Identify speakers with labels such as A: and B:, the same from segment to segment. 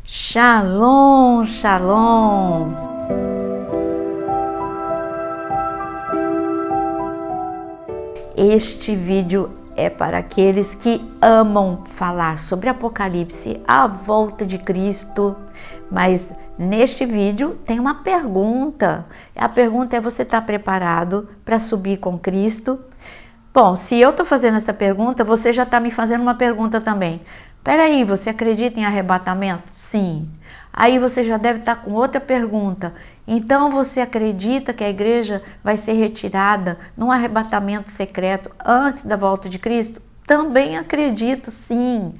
A: Shalom, shalom! Este vídeo é para aqueles que amam falar sobre Apocalipse, a volta de Cristo, mas neste vídeo tem uma pergunta. A pergunta é: você está preparado para subir com Cristo? Bom, se eu estou fazendo essa pergunta, você já está me fazendo uma pergunta também. Peraí, você acredita em arrebatamento? Sim. Aí você já deve estar com outra pergunta. Então você acredita que a igreja vai ser retirada num arrebatamento secreto antes da volta de Cristo? Também acredito, sim.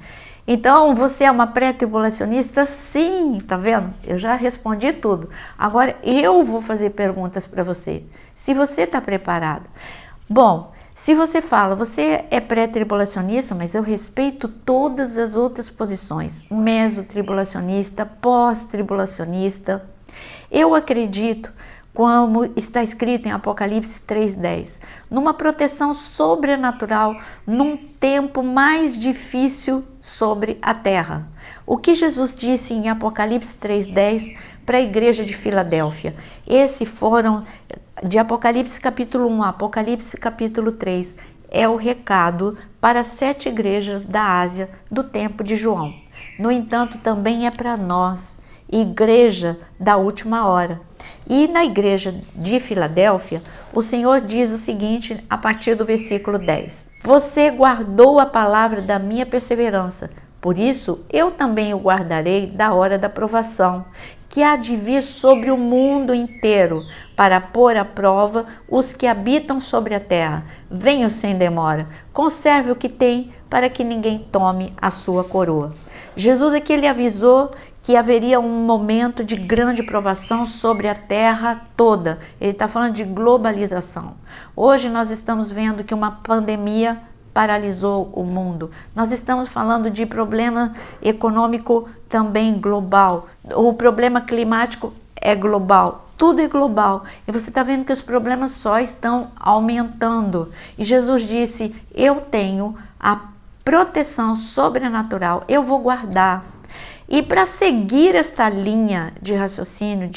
A: Então você é uma pré-tribulacionista? Sim, tá vendo? Eu já respondi tudo. Agora eu vou fazer perguntas para você. Se você está preparado. Bom, se você fala, você é pré-tribulacionista, mas eu respeito todas as outras posições, meso-tribulacionista, pós-tribulacionista. Eu acredito, como está escrito em Apocalipse 3:10, numa proteção sobrenatural, num tempo mais difícil sobre a terra. O que Jesus disse em Apocalipse 3:10 para a igreja de Filadélfia? Esses foram de Apocalipse capítulo 1 a Apocalipse capítulo 3, é o recado para 7 igrejas da Ásia do tempo de João. No entanto, também é para nós, igreja da última hora. E na igreja de Filadélfia, o Senhor diz o seguinte a partir do versículo 10: Você guardou a palavra da minha perseverança, por isso eu também o guardarei da hora da provação, que há de vir sobre o mundo inteiro, para pôr à prova os que habitam sobre a terra. Venha sem demora, conserve o que tem, para que ninguém tome a sua coroa. Jesus aqui ele avisou que haveria um momento de grande provação sobre a terra toda. Ele está falando de globalização. Hoje nós estamos vendo que uma pandemia paralisou o mundo. Nós estamos falando de problema econômico também global. O problema climático é global. Tudo é global. E você está vendo que os problemas só estão aumentando. E Jesus disse: eu tenho a proteção sobrenatural, eu vou guardar. E para seguir esta linha de raciocínio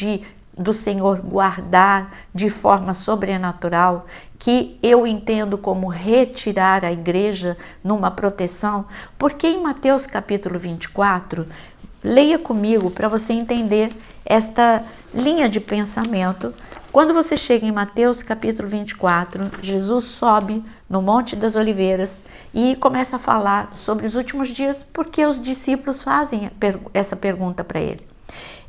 A: do Senhor guardar de forma sobrenatural, que eu entendo como retirar a igreja numa proteção, porque em Mateus capítulo 24, leia comigo para você entender esta linha de pensamento. Quando você chega em Mateus capítulo 24, Jesus sobe no Monte das Oliveiras e começa a falar sobre os últimos dias, porque os discípulos fazem essa pergunta para ele.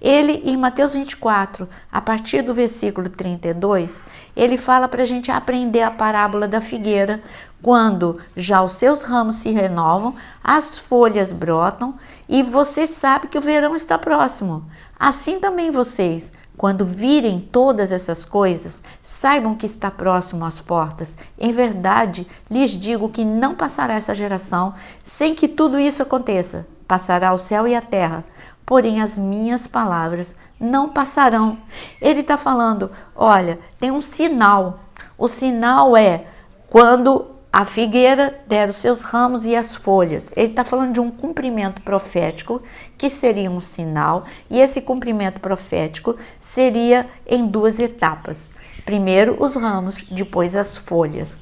A: Ele, em Mateus 24, a partir do versículo 32, ele fala para a gente aprender a parábola da figueira, quando já os seus ramos se renovam, as folhas brotam e você sabe que o verão está próximo. Assim também vocês, quando virem todas essas coisas, saibam que está próximo às portas. Em verdade, lhes digo que não passará essa geração sem que tudo isso aconteça. Passará o céu e a terra, porém as minhas palavras não passarão. Ele está falando, olha, tem um sinal. O sinal é quando a figueira der os seus ramos e as folhas. Ele está falando de um cumprimento profético, que seria um sinal, e esse cumprimento profético seria em 2 etapas. Primeiro os ramos, depois as folhas.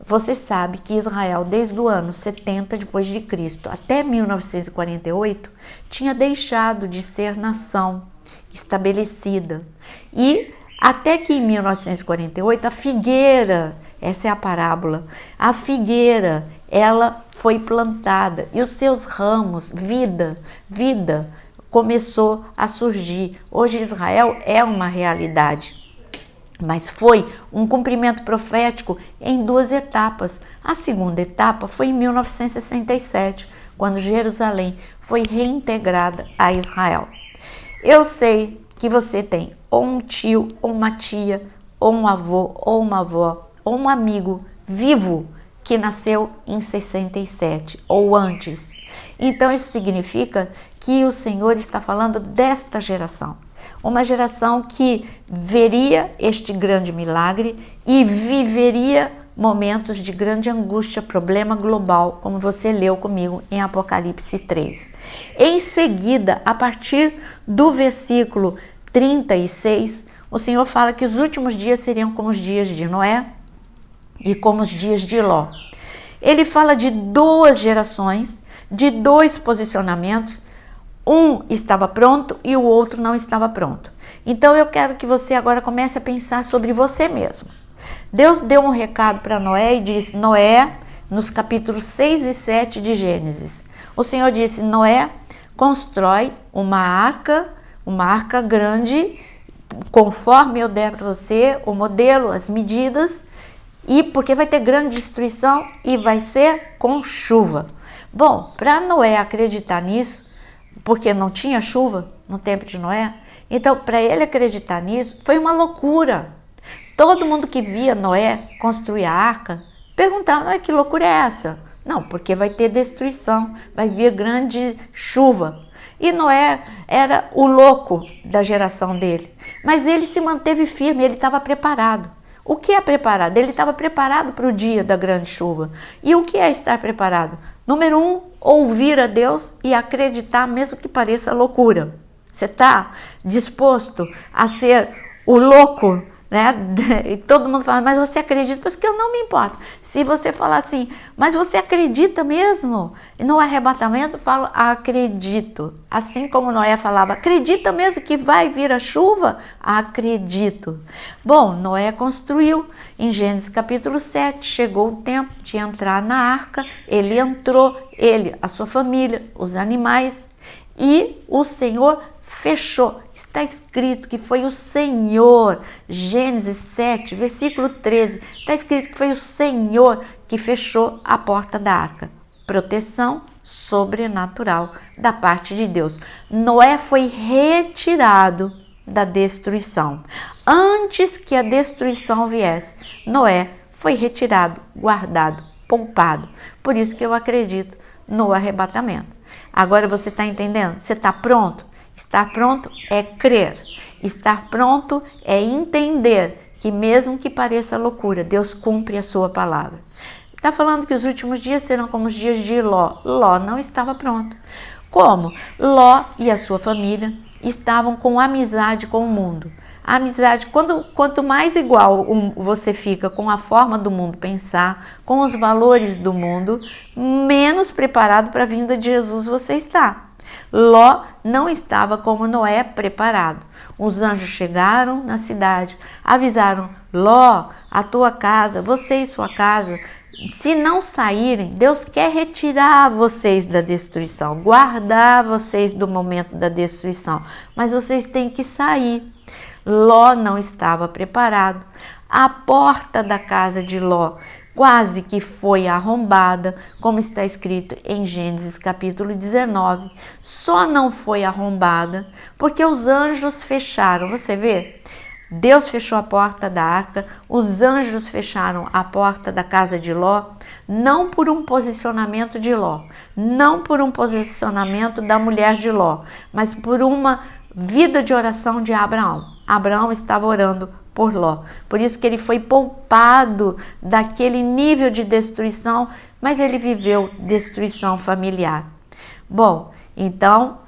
A: Você sabe que Israel, desde o ano 70 depois de Cristo até 1948, tinha deixado de ser nação estabelecida. E até que em 1948 a figueira, essa é a parábola, a figueira, ela foi plantada e os seus ramos, vida, começou a surgir. Hoje Israel é uma realidade. Mas foi um cumprimento profético em 2 etapas. A segunda etapa foi em 1967, quando Jerusalém foi reintegrada a Israel. Eu sei que você tem ou um tio, ou uma tia, ou um avô, ou uma avó, ou um amigo vivo que nasceu em 67 ou antes. Então isso significa que o Senhor está falando desta geração. Uma geração que veria este grande milagre e viveria momentos de grande angústia, problema global, como você leu comigo em Apocalipse 3. Em seguida, a partir do versículo 36, o Senhor fala que os últimos dias seriam como os dias de Noé e como os dias de Ló. Ele fala de duas gerações, de dois posicionamentos. Um estava pronto e o outro não estava pronto. Então eu quero que você agora comece a pensar sobre você mesmo. Deus deu um recado para Noé e disse: Noé, nos capítulos 6 e 7 de Gênesis, o Senhor disse: Noé, constrói uma arca grande, conforme eu der para você o modelo, as medidas, e porque vai ter grande destruição e vai ser com chuva. Bom, para Noé acreditar nisso, porque não tinha chuva no tempo de Noé, então para ele acreditar nisso foi uma loucura. Todo mundo que via Noé construir a arca perguntava: que loucura é essa? Não, porque vai ter destruição, vai vir grande chuva. E Noé era o louco da geração dele, mas ele se manteve firme, ele estava preparado. O que é preparado? Ele estava preparado para o dia da grande chuva. E o que é estar preparado? Número 1, ouvir a Deus e acreditar, mesmo que pareça loucura. Você está disposto a ser o louco, né? E todo mundo fala: mas você acredita? Pois que eu não me importo. Se você falar assim: mas você acredita mesmo? E no arrebatamento eu falo: acredito. Assim como Noé falava: acredita mesmo que vai vir a chuva? Acredito. Bom, Noé construiu. Em Gênesis capítulo 7, chegou o tempo de entrar na arca. Ele entrou, ele, a sua família, os animais, e o Senhor fechou. Está escrito que foi o Senhor, Gênesis 7, versículo 13, está escrito que foi o Senhor que fechou a porta da arca. Proteção sobrenatural da parte de Deus. Noé foi retirado da destruição. Antes que a destruição viesse, Noé foi retirado, guardado, poupado. Por isso que eu acredito no arrebatamento. Agora você está entendendo? Você está pronto? Estar pronto é crer. Estar pronto é entender que mesmo que pareça loucura, Deus cumpre a sua palavra. Está falando que os últimos dias serão como os dias de Ló. Ló não estava pronto. Como? Ló e a sua família estavam com amizade com o mundo. A amizade, quanto mais igual você fica com a forma do mundo pensar, com os valores do mundo, menos preparado para a vinda de Jesus você está. Ló não estava como Noé preparado. Os anjos chegaram na cidade, avisaram: Ló, a tua casa, você e sua casa, se não saírem, Deus quer retirar vocês da destruição, guardar vocês do momento da destruição, mas vocês têm que sair. Ló não estava preparado. A porta da casa de Ló quase que foi arrombada, como está escrito em Gênesis capítulo 19. Só não foi arrombada porque os anjos fecharam. Você vê? Deus fechou a porta da arca, os anjos fecharam a porta da casa de Ló, não por um posicionamento de Ló, não por um posicionamento da mulher de Ló, mas por uma vida de oração de Abraão. Abraão estava orando por Ló, por isso que ele foi poupado daquele nível de destruição, mas ele viveu destruição familiar. Bom, então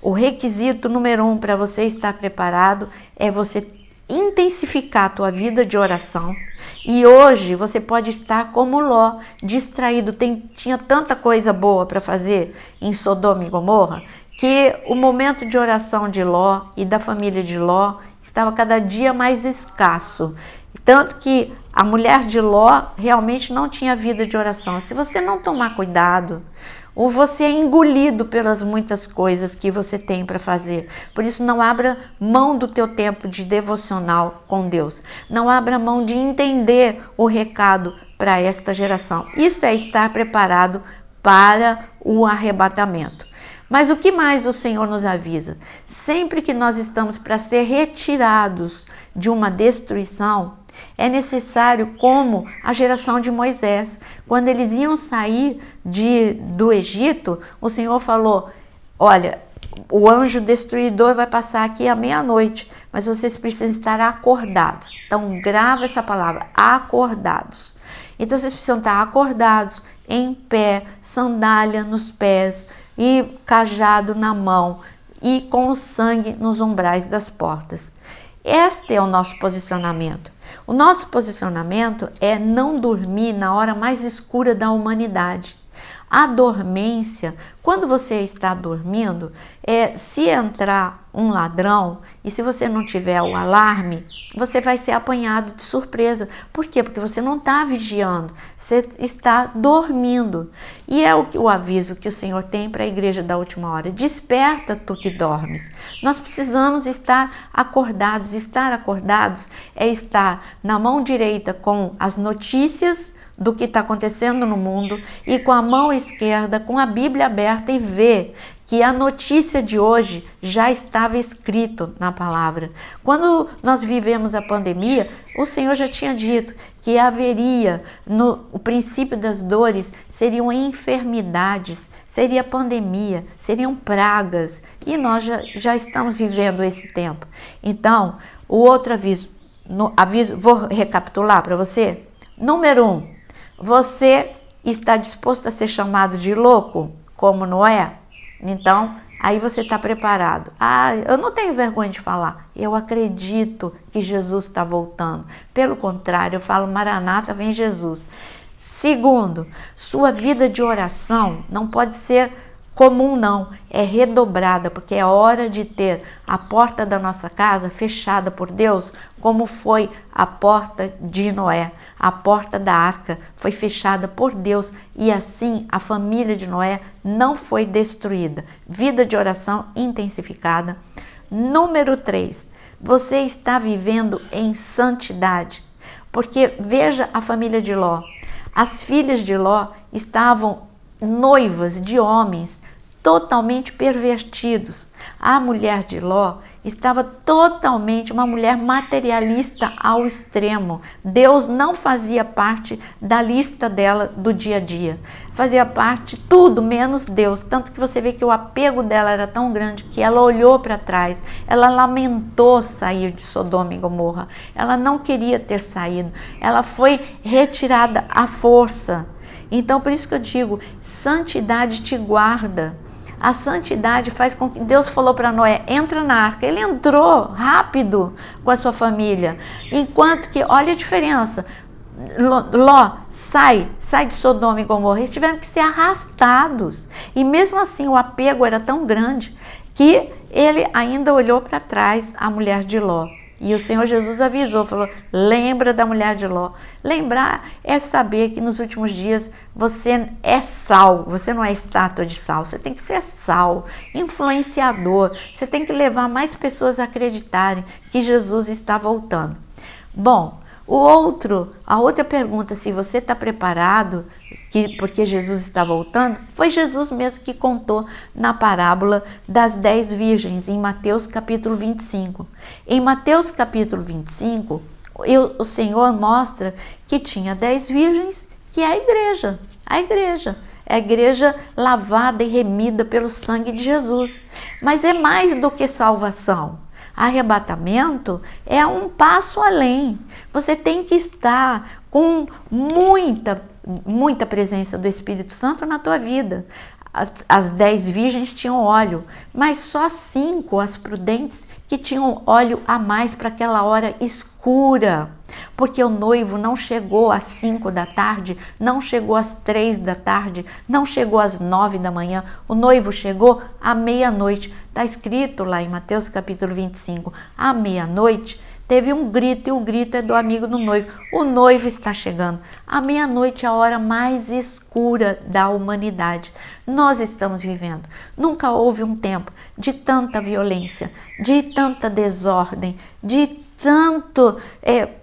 A: o requisito número 1 para você estar preparado é você intensificar a tua vida de oração. E hoje você pode estar como Ló, distraído. Tinha tanta coisa boa para fazer em Sodoma e Gomorra, que o momento de oração de Ló e da família de Ló estava cada dia mais escasso. Tanto que a mulher de Ló realmente não tinha vida de oração. Se você não tomar cuidado, ou você é engolido pelas muitas coisas que você tem para fazer. Por isso, não abra mão do teu tempo de devocional com Deus. Não abra mão de entender o recado para esta geração. Isso é estar preparado para o arrebatamento. Mas o que mais o Senhor nos avisa? Sempre que nós estamos para ser retirados de uma destruição, é necessário, como a geração de Moisés. Quando eles iam sair do Egito, o Senhor falou: olha, o anjo destruidor vai passar aqui à meia-noite, mas vocês precisam estar acordados. Então grava essa palavra, acordados. Então vocês precisam estar acordados, em pé, sandália nos pés e cajado na mão e com o sangue nos umbrais das portas. Este é o nosso posicionamento. O nosso posicionamento é não dormir na hora mais escura da humanidade. A dormência, quando você está dormindo, se entrar um ladrão e se você não tiver o alarme, você vai ser apanhado de surpresa. Por quê? Porque você não está vigiando, você está dormindo. E é o aviso que o Senhor tem para a igreja da última hora: desperta, tu que dormes. Nós precisamos estar acordados. Estar acordados é estar na mão direita com as notícias do que está acontecendo no mundo e com a mão esquerda com a Bíblia aberta e ver que a notícia de hoje já estava escrito na palavra. Quando nós vivemos a pandemia, o Senhor já tinha dito que haveria, o princípio das dores seriam enfermidades, seria pandemia, seriam pragas, e nós já estamos vivendo esse tempo. Então, o outro aviso, vou recapitular para você. Número 1, você está disposto a ser chamado de louco, como Noé? Então, aí você está preparado. Eu não tenho vergonha de falar. Eu acredito que Jesus está voltando. Pelo contrário, eu falo: Maranata, vem Jesus. Segundo, sua vida de oração não pode ser comum, não. É redobrada, porque é hora de ter a porta da nossa casa fechada por Deus, como foi a porta de Noé. A porta da arca foi fechada por Deus e assim a família de Noé não foi destruída. Vida de oração intensificada. Número 3, você está vivendo em santidade, porque veja a família de Ló. As filhas de Ló estavam noivas de homens totalmente pervertidos. A mulher de Ló estava totalmente uma mulher materialista ao extremo. Deus não fazia parte da lista dela do dia a dia. Fazia parte tudo menos Deus. Tanto que você vê que o apego dela era tão grande que ela olhou para trás. Ela lamentou sair de Sodoma e Gomorra. Ela não queria ter saído. Ela foi retirada à força. Então, por isso que eu digo, santidade te guarda. A santidade faz com que Deus falou para Noé: entra na arca. Ele entrou rápido com a sua família. Enquanto que, olha a diferença, Ló, sai de Sodoma e Gomorra. Eles tiveram que ser arrastados. E mesmo assim o apego era tão grande que ele ainda olhou para trás, a mulher de Ló. E o Senhor Jesus avisou, falou: lembra da mulher de Ló. Lembrar é saber que nos últimos dias você é sal, você não é estátua de sal, você tem que ser sal, influenciador, você tem que levar mais pessoas a acreditarem que Jesus está voltando. Bom, a outra pergunta, se você está preparado, porque Jesus está voltando, foi Jesus mesmo que contou na parábola das 10 virgens, em Mateus capítulo 25. Em Mateus capítulo 25, o Senhor mostra que tinha 10 virgens, que é a igreja. É a igreja lavada e remida pelo sangue de Jesus. Mas é mais do que salvação. Arrebatamento é um passo além. Você tem que estar com muita presença do Espírito Santo na tua vida. As 10 virgens tinham óleo, mas só 5, as prudentes, que tinham óleo a mais para aquela hora escura. Porque o noivo não chegou às 5 da tarde, não chegou às 3 da tarde, não chegou às 9 da manhã. O noivo chegou à meia-noite. Está escrito lá em Mateus capítulo 25. À meia-noite teve um grito, e o grito é do amigo do noivo. O noivo está chegando. À meia-noite é a hora mais escura da humanidade. Nós estamos vivendo. Nunca houve um tempo de tanta violência, de tanta desordem, de tanto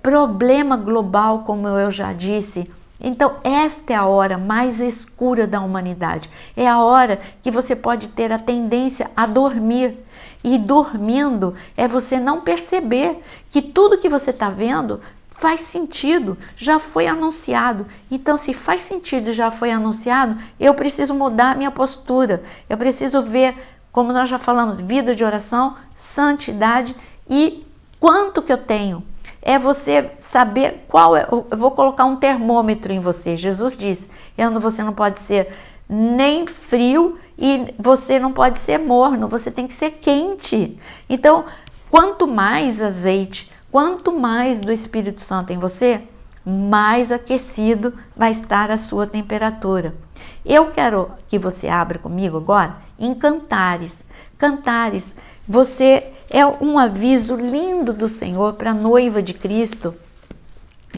A: problema global, como eu já disse. Então, esta é a hora mais escura da humanidade. É a hora que você pode ter a tendência a dormir. E dormindo é você não perceber que tudo que você está vendo faz sentido, já foi anunciado. Então, se faz sentido e já foi anunciado, eu preciso mudar a minha postura. Eu preciso ver, como nós já falamos, vida de oração, santidade e quanto que eu tenho. é você saber qual é. Eu vou colocar um termômetro em você. Jesus disse: você não pode ser nem frio e você não pode ser morno, você tem que ser quente. Então, quanto mais azeite, quanto mais do Espírito Santo em você, mais aquecido vai estar a sua temperatura. Eu quero que você abra comigo agora em Cantares. Cantares, você é um aviso lindo do Senhor para a noiva de Cristo.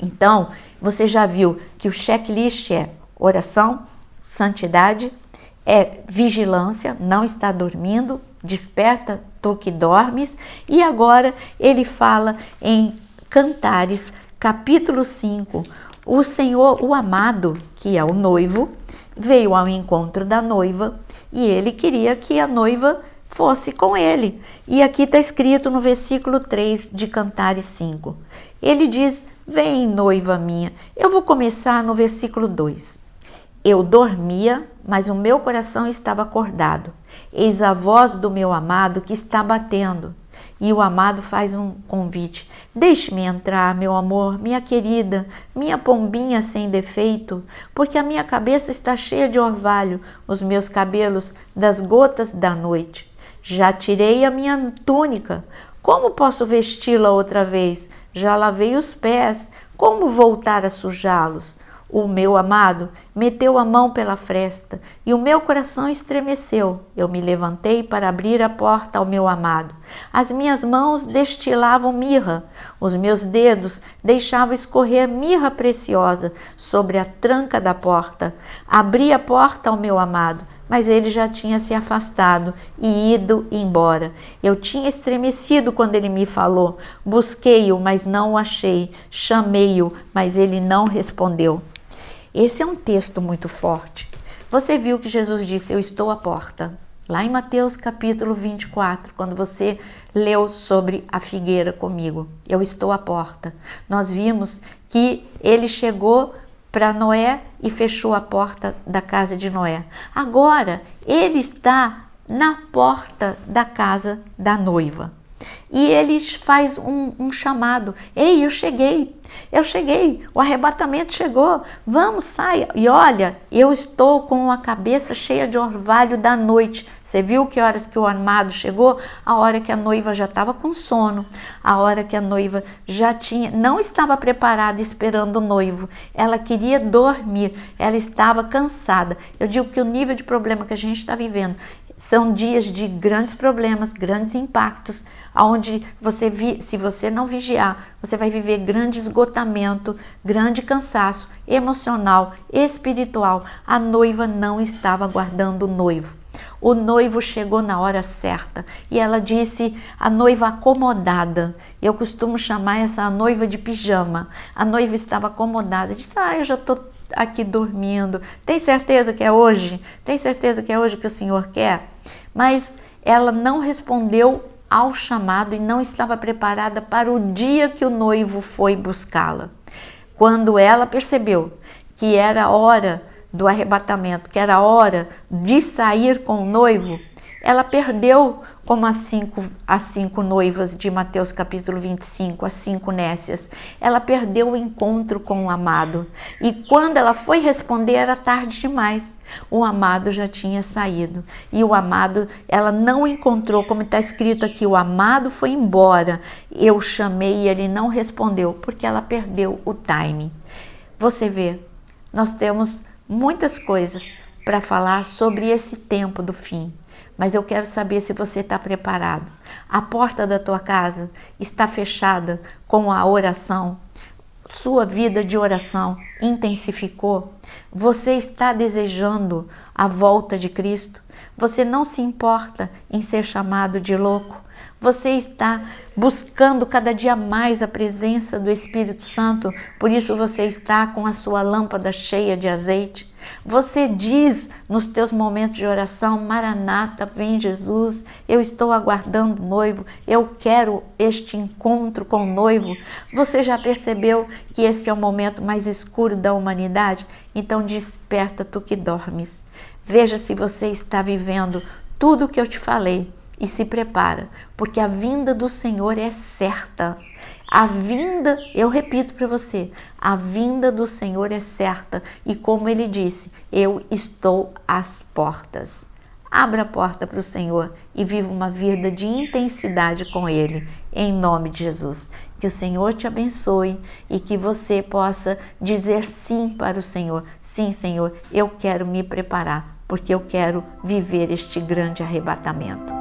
A: Então, você já viu que o checklist é oração, santidade, é vigilância, não está dormindo, desperta tu que dormes. E agora ele fala em Cantares, capítulo 5, o Senhor, o amado, que é o noivo, veio ao encontro da noiva e ele queria que a noiva fosse com ele. E aqui está escrito no versículo 3 de Cantares 5. Ele diz: vem, noiva minha. Eu vou começar no versículo 2. Eu dormia, mas o meu coração estava acordado. Eis a voz do meu amado que está batendo. E o amado faz um convite: deixe-me entrar, meu amor, minha querida, minha pombinha sem defeito, porque a minha cabeça está cheia de orvalho, os meus cabelos das gotas da noite. Já tirei a minha túnica, como posso vesti-la outra vez? Já lavei os pés, como voltar a sujá-los? O meu amado meteu a mão pela fresta e o meu coração estremeceu. Eu me levantei para abrir a porta ao meu amado. As minhas mãos destilavam mirra, os meus dedos deixavam escorrer mirra preciosa sobre a tranca da porta. Abri a porta ao meu amado, mas ele já tinha se afastado e ido embora. Eu tinha estremecido quando ele me falou. Busquei-o, mas não o achei. Chamei-o, mas ele não respondeu. Esse é um texto muito forte. Você viu que Jesus disse: eu estou à porta. Lá em Mateus capítulo 24, quando você leu sobre a figueira comigo. Eu estou à porta. Nós vimos que ele chegou para Noé e fechou a porta da casa de Noé. Agora, ele está na porta da casa da noiva. E ele faz um chamado: ei, eu cheguei, o arrebatamento chegou, vamos, saia. E olha, eu estou com a cabeça cheia de orvalho da noite. Você viu que horas que o amado chegou? A hora que a noiva já estava com sono, a hora que a noiva não estava preparada esperando o noivo, ela queria dormir, ela estava cansada. Eu digo que o nível de problema que a gente está vivendo são dias de grandes problemas, grandes impactos, onde se você não vigiar, você vai viver grande esgotamento, grande cansaço emocional, espiritual. A noiva não estava aguardando o noivo. O noivo chegou na hora certa e ela disse, a noiva acomodada. Eu costumo chamar essa noiva de pijama. A noiva estava acomodada, disse: eu já estou aqui dormindo. Tem certeza que é hoje? Tem certeza que é hoje que o Senhor quer? Mas ela não respondeu ao chamado e não estava preparada para o dia que o noivo foi buscá-la. Quando ela percebeu que era hora do arrebatamento, que era hora de sair com o noivo, ela perdeu, como as cinco noivas de Mateus capítulo 25, as 5 nécias. Ela perdeu o encontro com o amado. E quando ela foi responder, era tarde demais. O amado já tinha saído. E o amado, ela não encontrou, como está escrito aqui, o amado foi embora. Eu chamei e ele não respondeu, porque ela perdeu o timing. Você vê, nós temos muitas coisas para falar sobre esse tempo do fim. Mas eu quero saber se você está preparado. A porta da tua casa está fechada com a oração. Sua vida de oração intensificou. Você está desejando a volta de Cristo. Você não se importa em ser chamado de louco. Você está buscando cada dia mais a presença do Espírito Santo. Por isso você está com a sua lâmpada cheia de azeite. Você diz nos teus momentos de oração: Maranata, vem Jesus, eu estou aguardando o noivo, eu quero este encontro com o noivo. Você já percebeu que este é o momento mais escuro da humanidade? Então desperta tu que dormes. Veja se você está vivendo tudo o que eu te falei e se prepara, porque a vinda do Senhor é certa. A vinda, eu repito para você, a vinda do Senhor é certa e como Ele disse, eu estou às portas. Abra a porta para o Senhor e viva uma vida de intensidade com Ele, em nome de Jesus. Que o Senhor te abençoe e que você possa dizer sim para o Senhor. Sim, Senhor, eu quero me preparar, porque eu quero viver este grande arrebatamento.